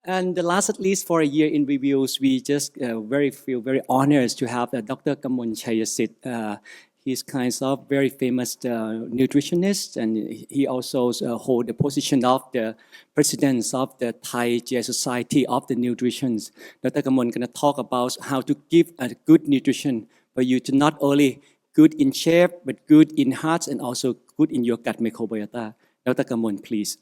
And the last at least for a year in reviews, we just feel very honored to have Dr. Kamon Chaiyasit. He's kind of very famous nutritionist, and he also hold the position of the president of the Thai GI Society of the Nutrition. Dr. Kamon gonna talk about how to give a good nutrition for you to not only good in shape, but good in heart and also good in your gut microbiota. Dr. Kamon, please.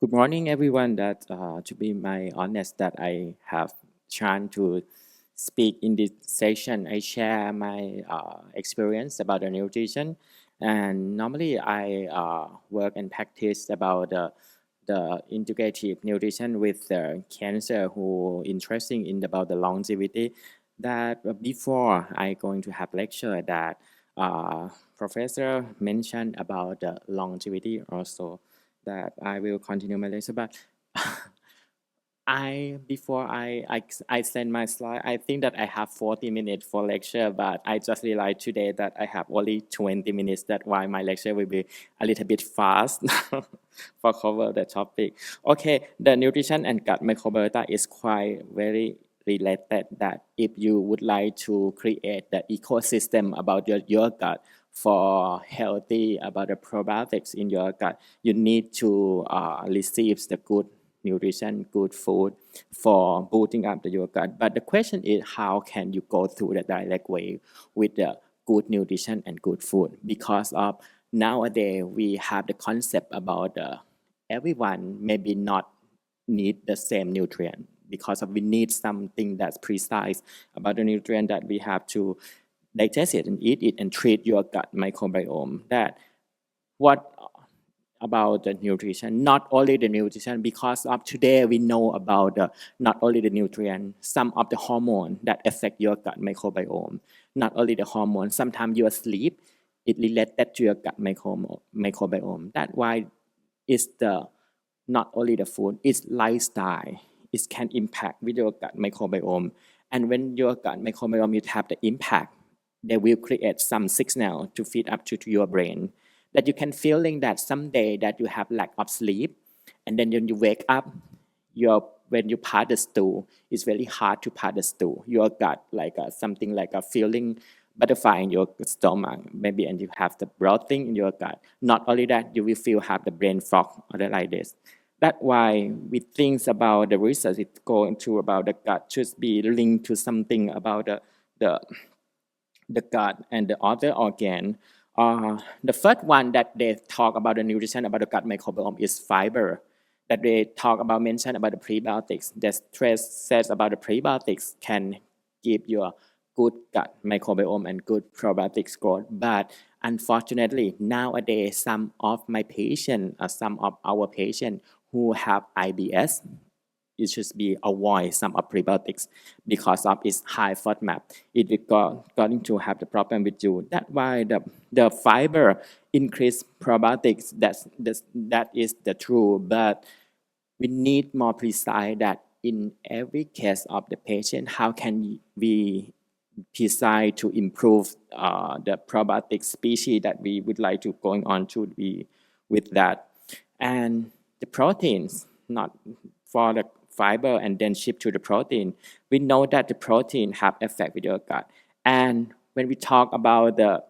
Good morning, everyone. To be my honest, that I have chance to speak in this session. I share my experience about the nutrition, and normally I work and practice about the integrative nutrition with the cancer who interesting in about the longevity. That before I going to have lecture that professor mentioned about the longevity also that I will continue my lecture. But before I send my slide, I think that I have 40 minutes for lecture, but I just realized today that I have only 20 minutes. That's why my lecture will be a little bit fast for cover the topic. Okay, the nutrition and gut microbiota is quite very related. That if you would like to create the ecosystem about your gut for healthy about the probiotics in your gut, you need to receive the good nutrition, good food for boosting up your gut. But the question is, how can you go through the direct way with the good nutrition and good food? Because of nowadays we have the concept about everyone maybe not need the same nutrient, because of we need something that's precise about the nutrient that we have to digest it and eat it and treat your gut microbiome. That what about the nutrition, not only the nutrition, because of today we know about not only the nutrient, some of the hormone that affect your gut microbiome. Not only the hormone, sometimes your sleep it related to your gut microbiome. That's why it's the not only the food, it's lifestyle. It can impact with your gut microbiome. And when your gut microbiome it have the impact, they will create some signal to feed up to your brain, that you can feeling that someday that you have lack of sleep, and then when you wake up, when you pass the stool, it's very hard to pass the stool. Your gut like something like a feeling butterfly in your stomach, maybe, and you have the bloating in your gut. Not only that, you will feel have the brain fog or like this. That's why we think about the research it's going to about the gut should be linked to something about the gut and the other organ. The first one that they talk about the nutrition about the gut microbiome is fiber. That they talk about mention about the prebiotics. The stress says about the prebiotics can give you a good gut microbiome and good probiotics growth. But unfortunately, nowadays some of my patients, some of our patients who have IBS, it should be avoid some of prebiotics because of its high FODMAP. It will going to have the problem with you. That's why the fiber increase probiotics. That is the truth. But we need more precise that in every case of the patient, how can we precise to improve the probiotic species that we would like to going on to be with that. And the proteins, not for the fiber and then shift to the protein. We know that the protein have effect with your gut. And when we talk about the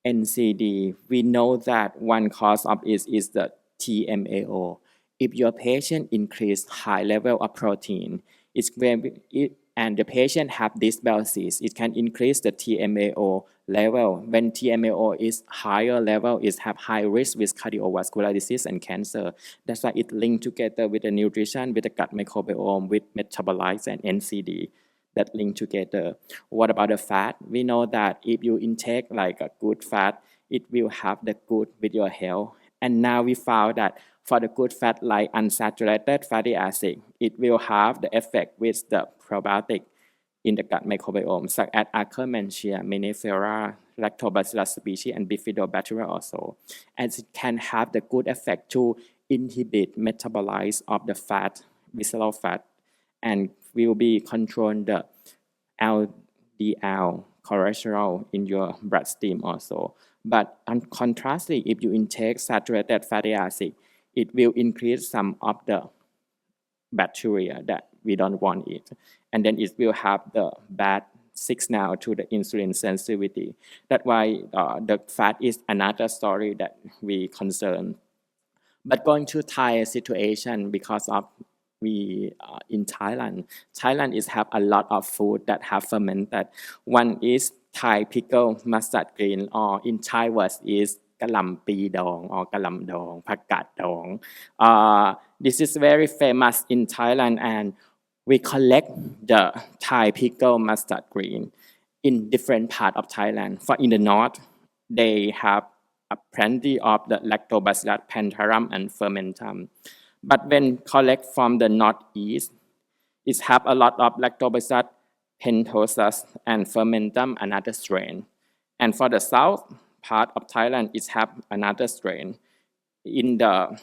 NCD, we know that one cause of it is the TMAO. If your patient increase high level of protein, and the patient have dysbiosis, it can increase the TMAO level. When TMAO is higher level, it have high risk with cardiovascular disease and cancer. That's why it linked together with the nutrition, with the gut microbiome, with metabolites and NCD that link together. What about the fat? We know that if you intake like a good fat, it will have the good with your health. And now we found that for the good fat like unsaturated fatty acid, it will have the effect with the probiotic in the gut microbiome, such as Akkermansia, Menifera, lactobacillus species and bifidobacteria also, as it can have the good effect to inhibit metabolize of the fat, visceral fat, and will be control the LDL cholesterol in your bloodstream also. But contrastly, if you intake saturated fatty acid, it will increase some of the bacteria that we don't want it. And then it will have the bad signal to the insulin sensitivity. That's why the fat is another story that we concern. But going to Thai situation, because of we in Thailand, Thailand is have a lot of food that have fermented. One is Thai pickle mustard green, or in Thai words is กะหล่ำปีดอง or กะหล่ำดองผักกาดดอง This is very famous in Thailand, and we collect the Thai pickle mustard green in different part of Thailand. For in the north, they have plenty of the Lactobacillus plantarum and fermentum. But when collect from the northeast, it have a lot of Lactobacillus pentosus and fermentum, another strain. And for the south part of Thailand, it have another strain. In the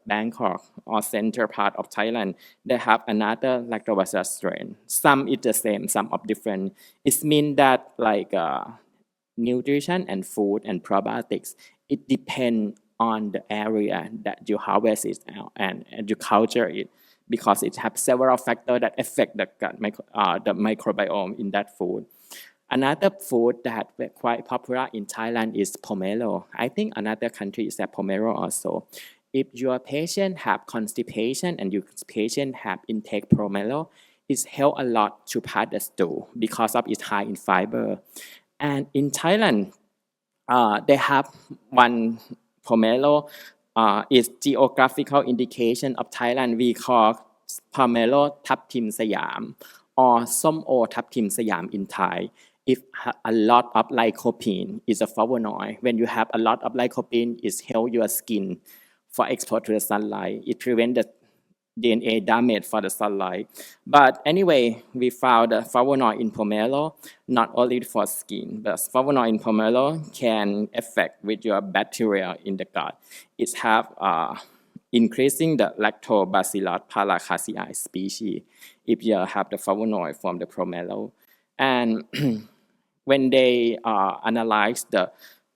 Bangkok or center part of Thailand, they have another Lactobacillus strain. Some is the same, some of different. It means that like nutrition and food and probiotics, it depends on the area that you harvest it and you culture it, because it has several factors that affect the gut the microbiome in that food. Another food that quite popular in Thailand is pomelo. I think another country is that pomelo also. If your patient have constipation and your patient have intake pomelo, it help a lot to pass the stool because of its high in fiber. And in Thailand, they have one pomelo is geographical indication of Thailand. We call pomelo ทับทิมสยาม or ส้มโอทับทิมสยาม in Thai. If a lot of lycopene is a flavonoid, when you have a lot of lycopene, it help your skin for export to the sunlight. It prevent the DNA damage for the sunlight. But anyway, we found the flavonoid in pomelo, not only for skin, but flavonoid in pomelo can affect with your bacteria in the gut. It have increasing the lactobacillus paracasei species if you have the flavonoid from the pomelo. And when they analyze the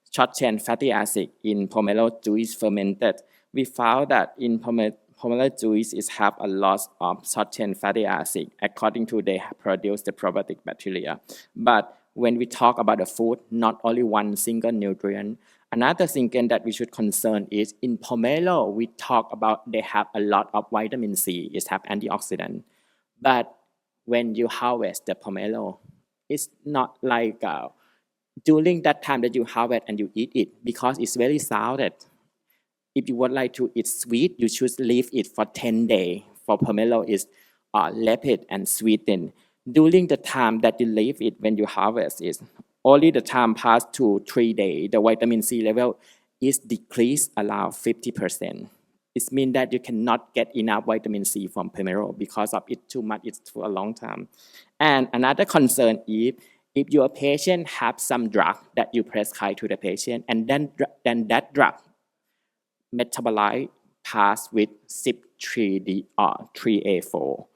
short-chain fatty acid in pomelo juice fermented, we found that in pomelo juice is have a lot of short-chain fatty acid according to they produce the probiotic bacteria. But when we talk about the food, not only one single nutrient. Another thing that we should concern is in pomelo, we talk about they have a lot of vitamin C, it have antioxidant. But when you harvest the pomelo, it's not like during that time that you harvest and you eat it, because it's very salted. If you would like to eat sweet, you should leave it for 10 days. For pomelo is lapid and sweetened. During the time that you leave it when you harvest it, only the time past 2-3 days, the vitamin C level is decreased around 50%. It means that you cannot get enough vitamin C from pomelo because of it too much, it's for a long time. And another concern is if your patient have some drug that you prescribe to the patient, and then that drug metabolite pass with CYP3D or 3A4 for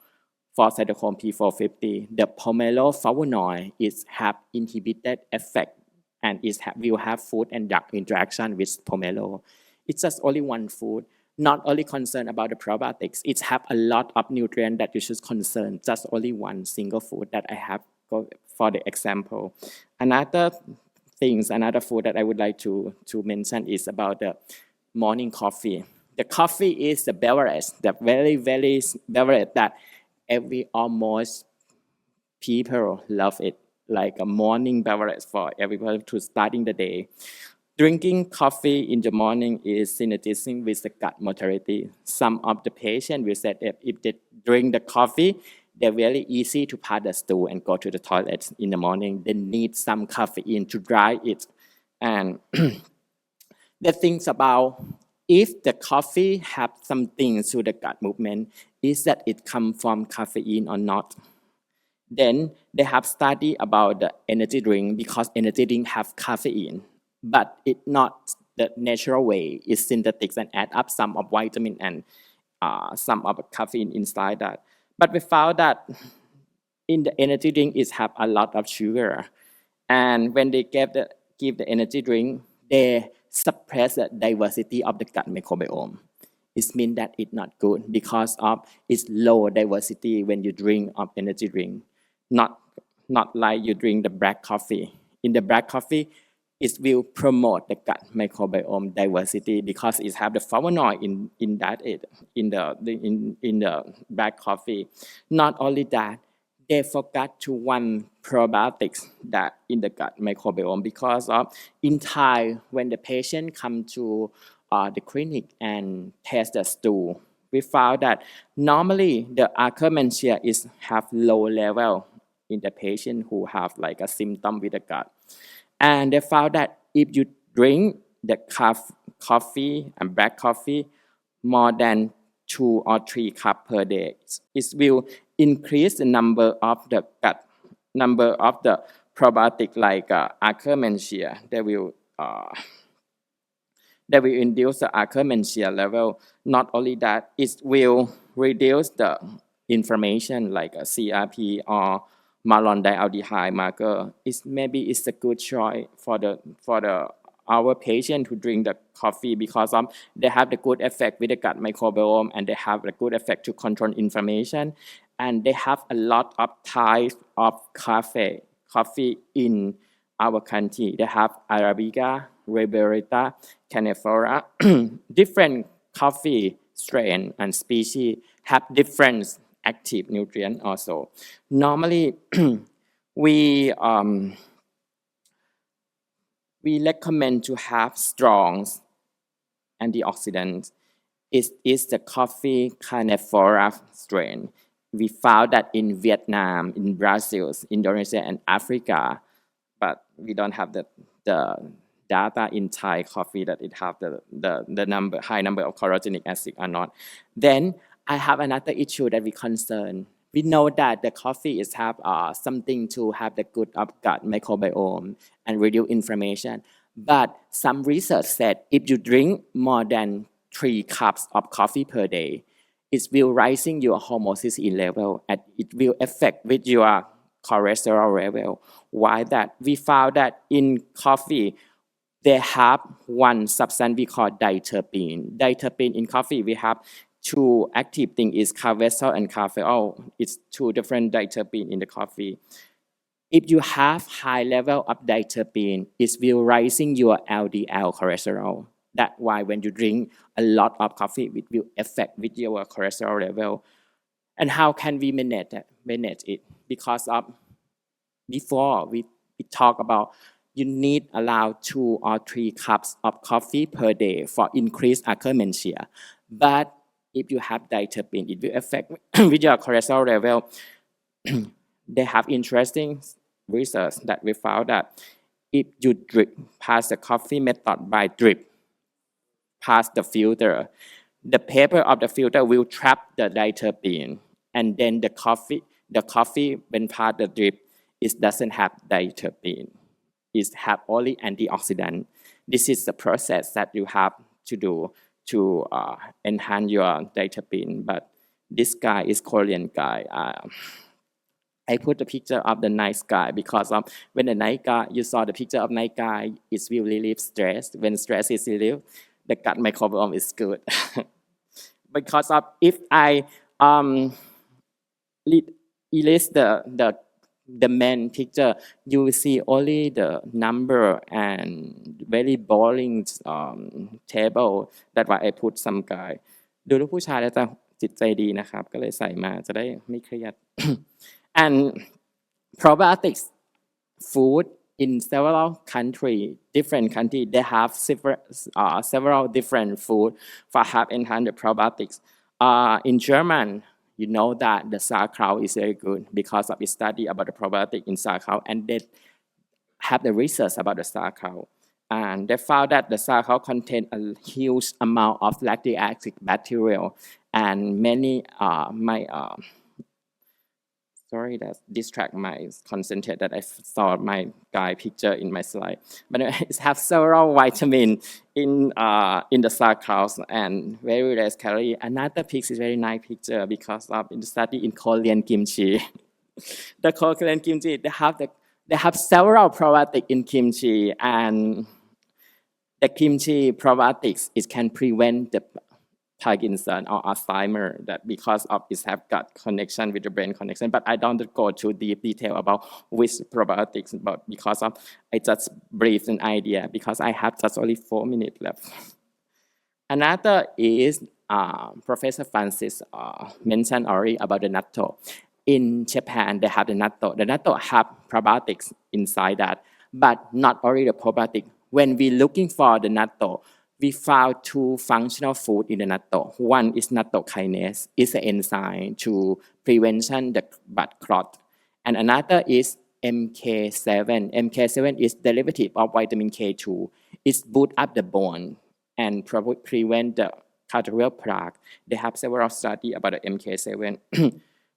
cytochrome P450. The pomelo flavonoid is have inhibited effect and will have food and drug interaction with pomelo. It's just only one food. Not only concerned about the probiotics, it have a lot of nutrients that you should concern. Just only one single food that I have for the example. Another food that I would like to mention is about the morning coffee. The coffee is the beverage, the very, very beverage that almost people love it, like a morning beverage for everybody to starting the day. Drinking coffee in the morning is synergizing with the gut motility. Some of the patients will say that if they drink the coffee, they're very easy to pass the stool and go to the toilet in the morning. They need some caffeine to dry it. And the things about if the coffee have something to the gut movement, is that it come from caffeine or not. Then they have study about the energy drink because energy drink have caffeine, but it not the natural way. It's synthetics and add up some of vitamin and some of caffeine inside that. But we found that in the energy drink is have a lot of sugar, and when they give the energy drink, they suppress the diversity of the gut microbiome. It means that it's not good because of its low diversity when you drink of energy drink. Not not like you drink the black coffee. In the black coffee, it will promote the gut microbiome diversity because it have the flavonoid in that it in the black coffee. Not only that, they forgot to one probiotics that in the gut microbiome because of in Thai when the patient come to the clinic and test the stool, we found that normally the Akkermansia is have low level in the patient who have like a symptom with the gut. And they found that if you drink the coffee and black coffee more than 2 or 3 cups per day, it will increase the number of the gut, number of the probiotic like Akkermansia. They will induce the Akkermansia level. Not only that, it will reduce the inflammation like a CRP or malondialdehyde marker. It's a good choice for the our patient who drink the coffee because they have the good effect with the gut microbiome and they have the good effect to control inflammation, and they have a lot of types of coffee in our country. They have Arabica, Microbiota, Canephora. Different coffee strain and species have different active nutrient also. Normally, we we recommend to have strong antioxidants. It is the coffee Canephora strain. We found that in Vietnam, in Brazil, Indonesia, and Africa, but we don't have the data in Thai coffee that it have the high number of chlorogenic acid or not. Then I have another issue that we concern. We know that the coffee is have something to have the good of gut microbiome and reduce inflammation. But some research said if you drink more than 3 cups of coffee per day, it will rising your homocysteine level and it will affect with your cholesterol level. Why that? We found that in coffee, they have one substance we call diterpene. Diterpene in coffee, we have 2 active things is carvesol and caffeol. It's 2 different diterpene in the coffee. If you have high level of diterpene, it will rising your LDL cholesterol. That's why when you drink a lot of coffee, it will affect with your cholesterol level. And how can we manage it? Because of before we talk about you need allow 2 or 3 cups of coffee per day for increased Akkermansia. But if you have diterpene, it will affect with your cholesterol level. They have interesting research that we found that if you drip pass the coffee method by drip past the filter, the paper of the filter will trap the diterpene, and then the coffee when pass the drip, it doesn't have diterpene. It have only antioxidant. This is the process that you have to do to enhance your diterpene. But this guy is Korean guy. I put the picture of the nice guy because when the nice guy, you saw the picture of nice guy, it will relieve stress. When stress is relieved, the gut microbiome is good. Because of if I erase the main picture, you will see only the number and very boring table. That's why I put some guy. ดูลูกผู้ชายแล้วจะจิตใจดีนะครับก็เลยใส่มาจะได้ไม่เครียด and probiotics food in several different country, they have several different food for have enhanced probiotics. In German, you know that the sauerkraut is very good because of the study about the probiotic in sauerkraut, and they have the research about the sauerkraut. And they found that the sauerkraut contains a huge amount of lactic acid bacteria and many Sorry, that distract my concentrate that I saw my guy picture in my slide. But it have several vitamin in the sauerkraut and very less calorie. Another picture is very nice picture because of in the study in Korean kimchi. The Korean kimchi they have several probiotics in kimchi, and the kimchi probiotics it can prevent the Parkinson or Alzheimer that because of it have got connection with the brain connection. But I don't go too deep detail about which probiotics, but because of I just brief an idea because I have just only 4 minutes left. Another is Professor Francis mentioned already about the natto. In Japan, they have the natto. The natto have probiotics inside that, but not only the probiotic. When we looking for the natto, we found two functional food in the natto. One is natto kinase, it's an enzyme to prevention the blood clot, and another is MK7. MK7 is derivative of vitamin K2. It boost up the bone and prevent the arterial plaque. They have several studies about the MK7.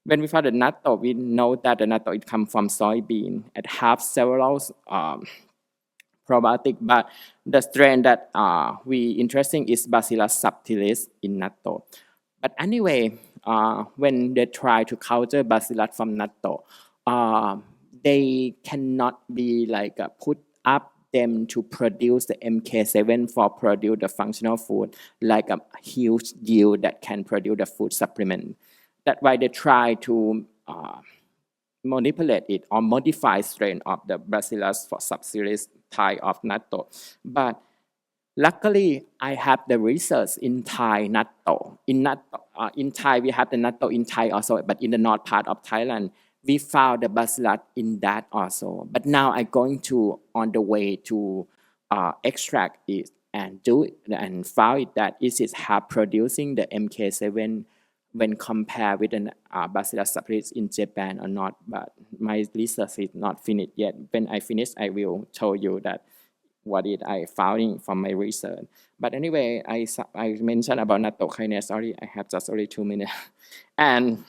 When we found the natto, we know that the natto it comes from soybean. It have several probiotic, but the strain that we interesting is Bacillus subtilis in natto. But anyway, when they try to culture Bacillus from natto, they cannot be like put up them to produce the MK7 for produce the functional food like a huge yield that can produce the food supplement. That's why they try to manipulate it or modify strain of the Bacillus for subseries type of natto. But luckily, I have the research in Thai natto. In Thai, we have the natto in Thai also, but in the north part of Thailand, we found the Bacillus in that also. But now I'm going to on the way to extract it and do it and found it that it is have producing the MK7 when compared with the Bacillus subtilis in Japan or not. But my research is not finished yet. When I finish, I will tell you that what did I found from my research. But anyway, I mentioned about natto kinase already. I have just only 2 minutes. And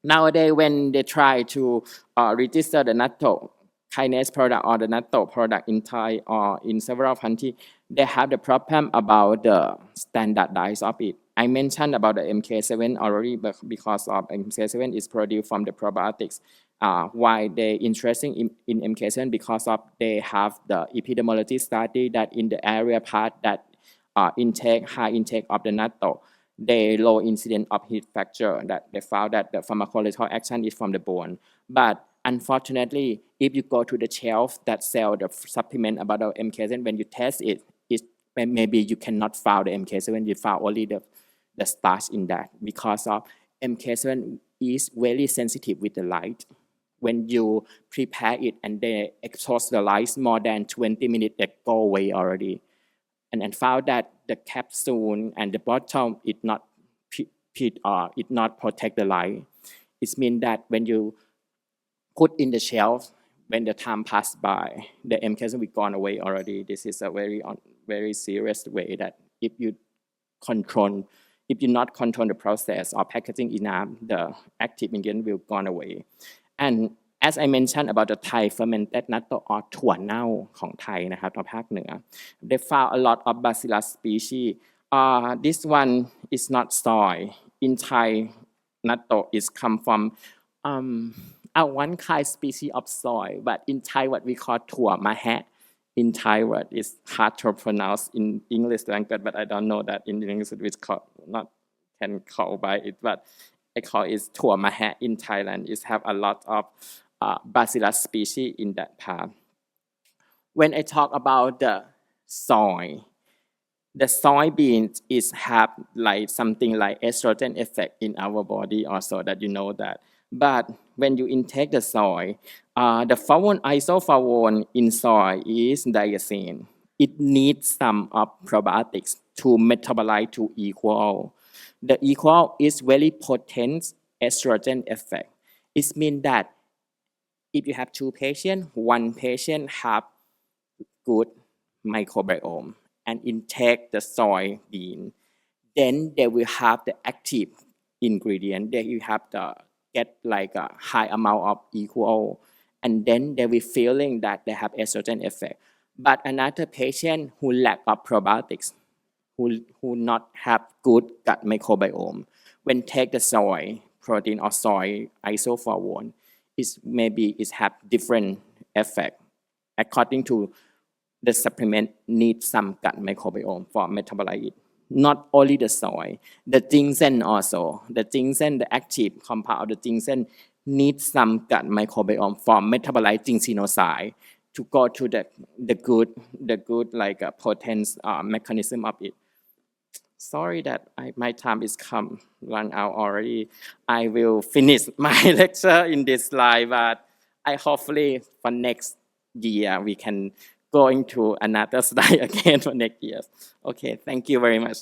nowadays, when they try to register the natto kinase product or the natto product in Thai or in several countries, they have the problem about the standardize of it. I mentioned about the MK7 already because of MK7 is produced from the probiotics. Why they interesting in MK7 because of they have the epidemiology study that in the area part that high intake of the natto, they low incidence of heat fracture that they found that the pharmacological action is from the bone. But unfortunately, if you go to the shelf that sell the supplement about the MK7, when you test it, maybe you cannot find the MK7, you found only the starch in that because of MK7 is very sensitive with the light. When you prepare it and they expose the light more than 20 minutes, they go away already. And found that the capsule and the bottom it not it not protect the light. It means that when you put in the shelf, when the time pass by, the MK7 will gone away already. This is a very serious way that if you not control the process or packaging enough, the active ingredient will gone away. And as I mentioned about the Thai fermented natto or ถั่วเน่าของไทยนะครับทางภาคเหนือ they found a lot of bacillus species. This one is not soy. In Thai, natto is come from one kind species of soy, but in Thai what we call ถั่วมะแฮะ in Thai word is hard to pronounce in English language, but I don't know that in English it's called not can call by it, but I call it ถั่วมะแฮะ in Thailand. It have a lot of bacillus species in that part. When I talk about the soy, the soybeans is have like something like estrogen effect in our body also that you know that. But when you intake the soy, the isoflavone in soy is diazine. It needs some of probiotics to metabolize to equal. The equal is very potent estrogen effect. It means that if you have 2 patients, one patient have good microbiome and intake the soybean, then they will have the active ingredient. They will have the get like a high amount of equal, and then they will feeling that they have estrogen effect. But another patient who lack of probiotics, who not have good gut microbiome, when take the soy protein or soy isoflavone, maybe it have different effect according to the supplement needs some gut microbiome for metabolize it. Not only the soy, the ginseng also. The ginseng, the active compound of the ginseng needs some gut microbiome for metabolize ginsenoside to go to the good like potent mechanism of it. Sorry that my time is run out already. I will finish my lecture in this slide, but I hopefully for next year we can go into another slide again for next year. Okay, thank you very much.